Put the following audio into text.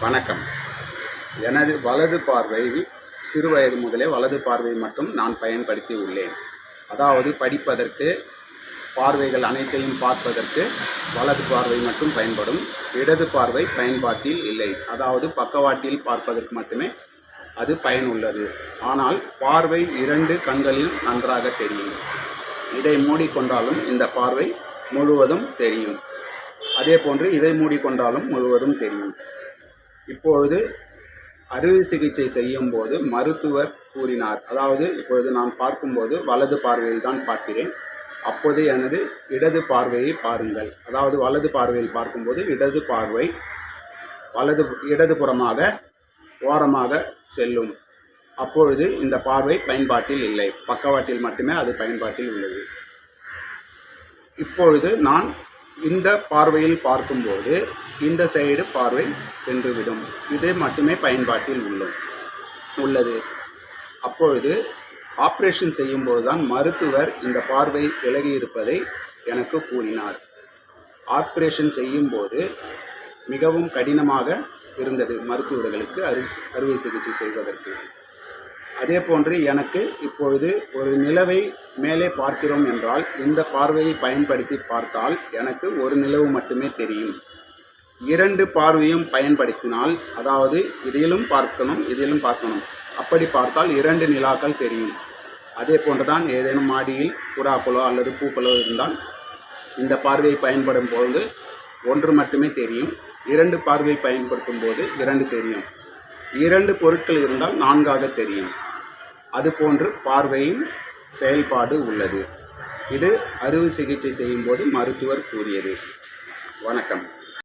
வணக்கம். எனது வலது பார்வையில் சிறுவயது முதலே வலது பார்வை மட்டும் நான் பயன்படுத்தி உள்ளேன். அதாவது படிப்பதற்கு, பார்வைகள் அனைத்தையும் பார்ப்பதற்கு வலது பார்வை மட்டும் பயன்படும். இடது பார்வை பயன்பாட்டில் இல்லை. அதாவது பக்கவாட்டில் பார்ப்பதற்கு மட்டுமே அது பயனுள்ளது. ஆனால் பார்வை 2 கண்களில் நன்றாக தெரியும். இதை மூடிக்கொண்டாலும் இந்த பார்வை முழுவதும் தெரியும். அதே போன்று இதை மூடிக்கொண்டாலும் முழுவதும் தெரியும். இப்பொழுது அறுவை சிகிச்சை செய்யும் போது மருத்துவர் கூறினார், அதாவது இப்பொழுது நான் பார்க்கும்போது வலது பார்வையில் தான் பார்க்கிறேன். அப்போது எனது இடது பார்வையை பாருங்கள். அதாவது வலது பார்வையில் பார்க்கும்போது இடது பார்வை இடதுபுறமாக ஓரமாக செல்லும். அப்பொழுது இந்த பார்வை பயன்பாட்டில் இல்லை, பக்கவாட்டில் மட்டுமே அது பயன்பாட்டில் உள்ளது. இப்பொழுது நான் இந்த பார்வையில் பார்க்கும்போது இந்த சைடு பார்வை சென்றுவிடும். இது மட்டுமே பயன்பாட்டில் உள்ளது. அப்பொழுது ஆப்ரேஷன் செய்யும்போது தான் மருத்துவர் இந்த பார்வை விலகி இருப்பதை எனக்கு கூறினார். ஆப்ரேஷன் செய்யும்போது மிகவும் கடினமாக இருந்தது மருத்துவர்களுக்கு அறுவை சிகிச்சை செய்வதற்கு. அதே போன்று எனக்கு இப்பொழுது ஒரு நிலவை மேலே பார்க்கிறோம் என்றால் இந்த பார்வையை பயன்படுத்தி பார்த்தால் எனக்கு ஒரு நிலவு மட்டுமே தெரியும். 2 பார்வையும் பயன்படுத்தினால், அதாவது இதிலும் பார்க்கணும், அப்படி பார்த்தால் 2 நிலாக்கள் தெரியும். அதே போன்றுதான் ஏதேனும் மாடியில் புறாக்களோ அல்லது பூக்களோ இருந்தால் இந்த பார்வையை பயன்படும் போது 1 மட்டுமே தெரியும். 2 பார்வை பயன்படுத்தும் போது 2 தெரியும். 2 பொருட்கள் இருந்தால் 4ஆக தெரியும். அதுபோன்று பார்வையின் செயல்பாடு உள்ளது. இது அறுவை சிகிச்சை செய்யும் போது மருத்துவர் கூறியது. வணக்கம்.